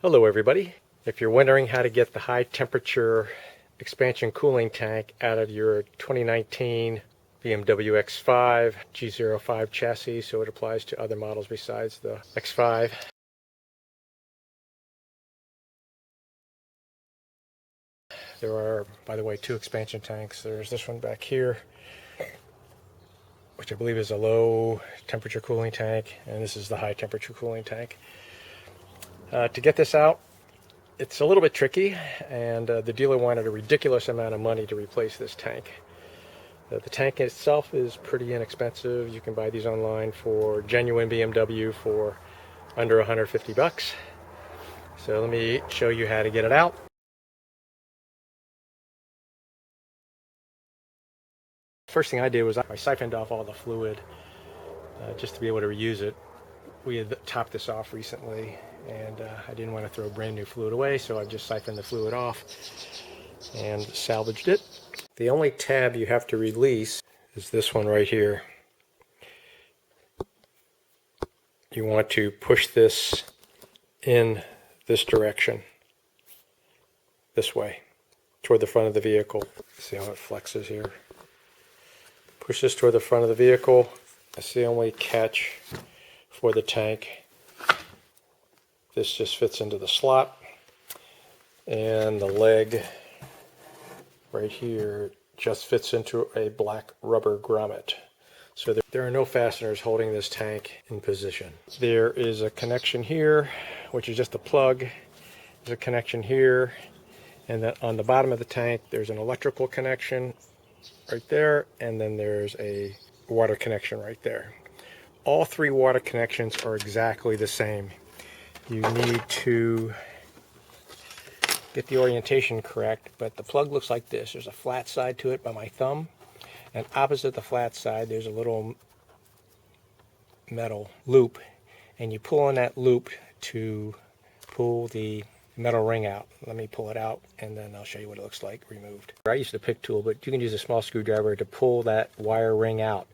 Hello everybody. If you're wondering how to get the high temperature expansion cooling tank out of your 2019 BMW X5 G05 chassis, so it applies to other models besides the X5. There are, by the way, two expansion tanks. There's this one back here, which I believe is a low temperature cooling tank, and this is the high temperature cooling tank. To get this out, it's a little bit tricky, and the dealer wanted a ridiculous amount of money to replace this tank. The tank itself is pretty inexpensive. You can buy these online for genuine BMW for under 150 bucks. So let me show you how to get it out. First thing I did was I siphoned off all the fluid just to be able to reuse it. We had topped this off recently, and I didn't want to throw brand new fluid away, so I just siphoned the fluid off and salvaged it. The only tab you have to release is this one right here. You want to push this in this direction, this way, toward the front of the vehicle. See how it flexes here? Push this toward the front of the vehicle. That's the only catch for the tank. This just fits into the slot, and the leg right here just fits into a black rubber grommet. So there are no fasteners holding this tank in position. There is a connection here, which is just a plug. There's a connection here, and then on the bottom of the tank there's an electrical connection right there, and then there's a water connection right there. All three water connections are exactly the same. You need to get the orientation correct, but the plug looks like this. There's a flat side to it by my thumb, and opposite the flat side there's a little metal loop, and you pull on that loop to pull the metal ring out. Let me pull it out, and then I'll show you what it looks like removed. I used a pick tool, but you can use a small screwdriver to pull that wire ring out.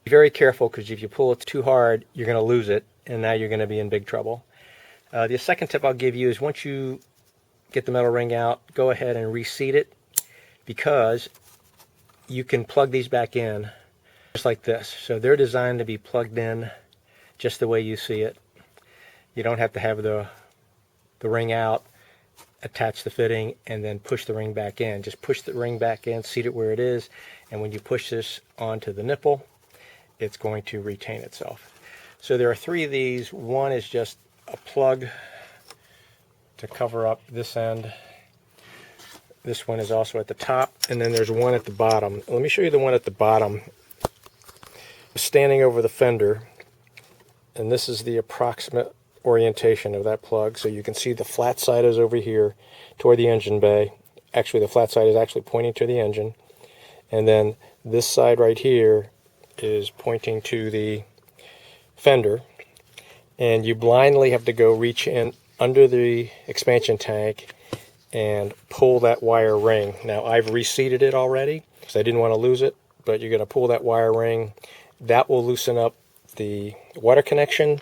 Be very careful, because if you pull it too hard, you're going to lose it, and now you're going to be in big trouble. The second tip I'll give you is once you get the metal ring out, go ahead and reseat it, because you can plug these back in just like this. So they're designed to be plugged in just the way you see it. You don't have to have the ring out, attach the fitting, and then push the ring back in. Just push the ring back in, seat it where it is, and when you push this onto the nipple, it's going to retain itself. So there are three of these. One is just a plug to cover up this end. This one is also at the top, and then there's one at the bottom. Let me show you the one at the bottom. Standing over the fender, and this is the approximate orientation of that plug. So you can see the flat side is over here toward the engine bay. Actually, the flat side is actually pointing to the engine, and then this side right here is pointing to the fender, and you blindly have to go reach in under the expansion tank and pull that wire ring. Now I've reseated it already because I didn't want to lose it, but you're going to pull that wire ring. That will loosen up the water connection,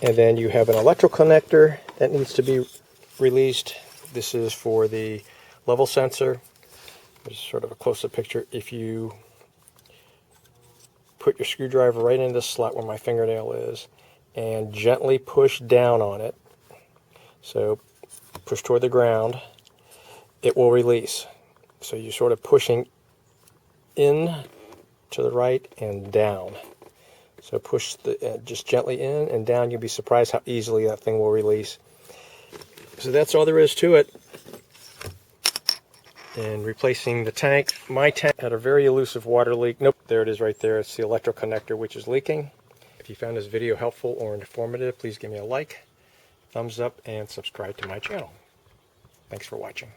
and then you have an electrical connector that needs to be released. This is for the level sensor. There's sort of a close-up picture. If you put your screwdriver right in this slot where my fingernail is and gently push down on it, so push toward the ground, it will release. So you're sort of pushing in to the right and down. So push just gently in and down. You'll be surprised how easily that thing will release. So that's all there is to it. And replacing the tank. My tank had a very elusive water leak. Nope, there it is right there. It's the electrical connector which is leaking. If you found this video helpful or informative, please give me a like, thumbs up, and subscribe to my channel. Thanks for watching.